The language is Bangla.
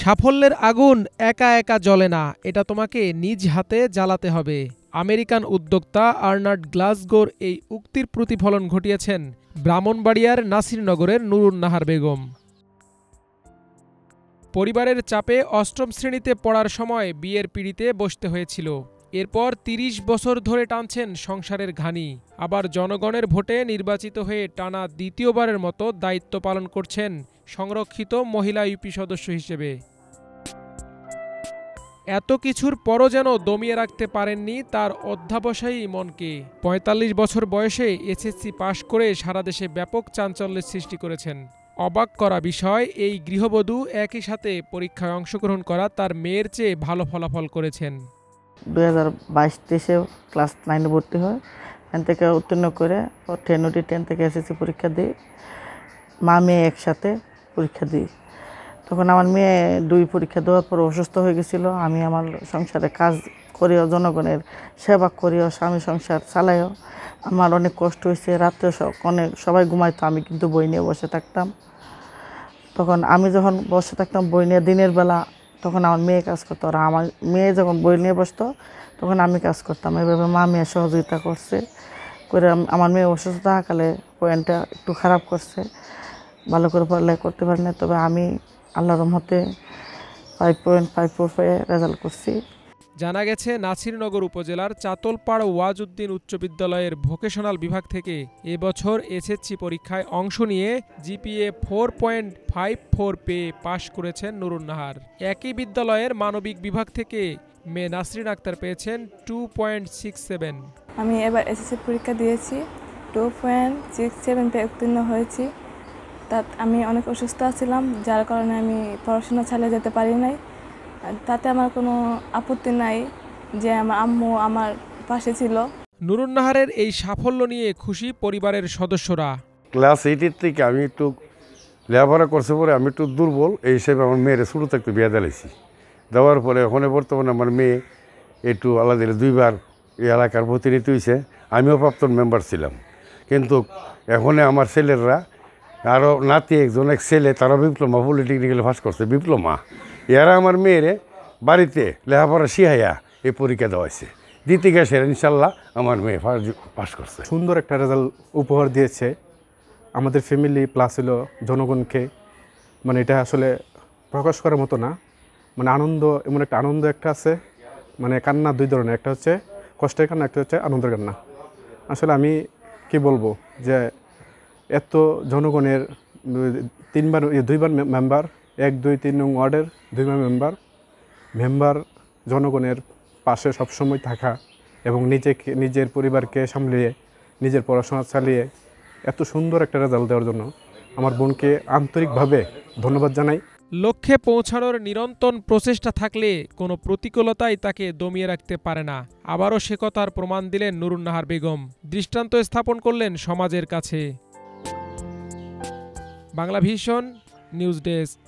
সাফল্যের আগুন একা একা জ্বলে না, এটা তোমাকে নিজ হাতে জ্বালাতে হবে। আমেরিকান উদ্যোক্তা আর্নাল্ড গ্লাসগোর এই উক্তির প্রতিফলন ঘটিয়েছেন ব্রাহ্মণবাড়িয়ার নাসিরনগরের নুরুন্নাহার বেগম। পরিবারের চাপে অষ্টম শ্রেণীতে পড়ার সময় বিয়ের পিঁড়িতে বসতে হয়েছিল। এরপর ৩০ বছর ধরে টানছেন সংসারের ঘানি। আবার জনগণের ভোটে নির্বাচিত হয়ে টানা দ্বিতীয়বারের মতো দায়িত্ব পালন করছেন সংরক্ষিত মহিলা ইউপি সদস্য হিসেবে। এত কিছুর পরও যেন দমিয়ে রাখতে পারেননি তার অধ্যাবসায়ী মনকে। ৪৫ বছর বয়সে এসএসসি পাশ করে সারা দেশে ব্যাপক চাঞ্চল্যের সৃষ্টি করেছেন। অবাক করা বিষয়, এই গৃহবধূ একই সাথে পরীক্ষায় অংশগ্রহণ করা তার মেয়ের চেয়ে ভালো ফলাফল করেছেন। 2022-23 ক্লাস 9-এ ভর্তি হয়। 9 থেকে উত্তীর্ণ করে 10 থেকে এসএসসি পরীক্ষা দিই। মা মেয়ে একসাথে পরীক্ষা দিই। তখন আমার মেয়ে 2 পরীক্ষা দেওয়ার পর অসুস্থ হয়ে গেছিল। আমি আমার সংসারে কাজ করিও, জনগণের সেবা করিও, স্বামী সংসার চালাইও আমার অনেক কষ্ট হয়েছে। রাত্রে অনেক সবাই ঘুমাইতো, আমি কিন্তু বই নিয়ে বসে থাকতাম। তখন আমি যখন বসে থাকতাম বই নিয়ে দিনের বেলা, তখন আমার মেয়ে কাজ করতো, আর আমার মেয়ে যখন বই নিয়ে বসতো তখন আমি কাজ করতাম। এভাবে মা মেয়ে সহযোগিতা করছে করে আমার মেয়ে অসুস্থ থাকাকালে পয়েন্টটা একটু খারাপ করছে, ভালো করে পড়ালেখা করতে পারি না। তবে আমি আল্লাহর রহমতে 5.54 পেয়ে রেজাল্ট করছি। জানা গেছে, নাসিরনগর উপজেলার চাতলপাড় ওয়াজউদ্দিন উচ্চ বিদ্যালয়ের ভোকেশনাল বিভাগ থেকে এবছর এসএসসি পরীক্ষায় অংশ নিয়ে জিপিএ 4.54 পেয়ে পাশ করেছেন নুরুন্নাহার। একই বিদ্যালয়ের মানবিক বিভাগ থেকে মেয়ে নাসরিন আক্তার পেয়েছেন 2.67। আমি এবার এসএসসি পরীক্ষা দিয়েছি, 2.67 পেয়ে উত্তীর্ণ হয়েছি। আমি অনেক অসুস্থ ছিলাম, যার কারণে আমি পড়াশোনা চালিয়ে যেতে পারি নাই। তাতে আমার কোনো আপত্তি নাই যে আমার আম্মু আমার পাশে ছিল। নুরুন্নাহারের এই সাফল্য নিয়ে খুশি পরিবারের সদস্যরা। ক্লাস 8 থেকে আমি একটু লেখাপড়া করছে পরে আমি একটু দুর্বল, এই হিসেবে আমার মেয়ের শুরুতে একটু বিয়ে দিয়েছি। দেওয়ার পরে ওখানে বর্তমানে আমার মেয়ে একটু আলাদা 2বার এই এলাকার প্রতিনিধি হয়েছে। আমিও প্রাক্তন মেম্বার ছিলাম, কিন্তু এখন আমার ছেলেরা আরও নাতি এক ছেলে, তারা ডিপ্লোমা পলিটেকনিক্যালে পাস করছে, ডিপ্লোমা। এরা আমার মেয়েরে বাড়িতে লেখাপড়া শিখাইয়া এই পরীক্ষা দেওয়াইছে। দ্বিতীয় গেছে ইনশাল্লাহ আমার মেয়ে পাস করছে। সুন্দর একটা রেজাল্ট উপহার দিয়েছে আমাদের ফ্যামিলি প্লাস হলো জনগণকে। মানে এটা আসলে প্রকাশ করার মতো না, মানে আনন্দ, এমন একটা আনন্দ একটা আছে, মানে কান্না 2 ধরনের, একটা হচ্ছে কষ্টের কান্না, একটা হচ্ছে আনন্দের কান্না। আসলে আমি কি বলবো যে এত জনগণের 2বার মেম্বার, 1, 2, 3 নং ওয়ার্ডের 2বার মেম্বার জনগণের পাশে সবসময় থাকা এবং নিজের পরিবারকে সামলিয়ে নিজের পড়াশোনা চালিয়ে এত সুন্দর একটা রেজাল্ট দেওয়ার জন্য আমার বোনকে আন্তরিকভাবে ধন্যবাদ জানাই। লক্ষ্যে পৌঁছানোর নিরন্তর প্রচেষ্টা থাকলে কোনো প্রতিকূলতাই তাকে দমিয়ে রাখতে পারে না। আবারও সে কথার প্রমাণ দিলেন নুরুন্নাহার বেগম, দৃষ্টান্ত স্থাপন করলেন সমাজের কাছে। Bangla vision news desk.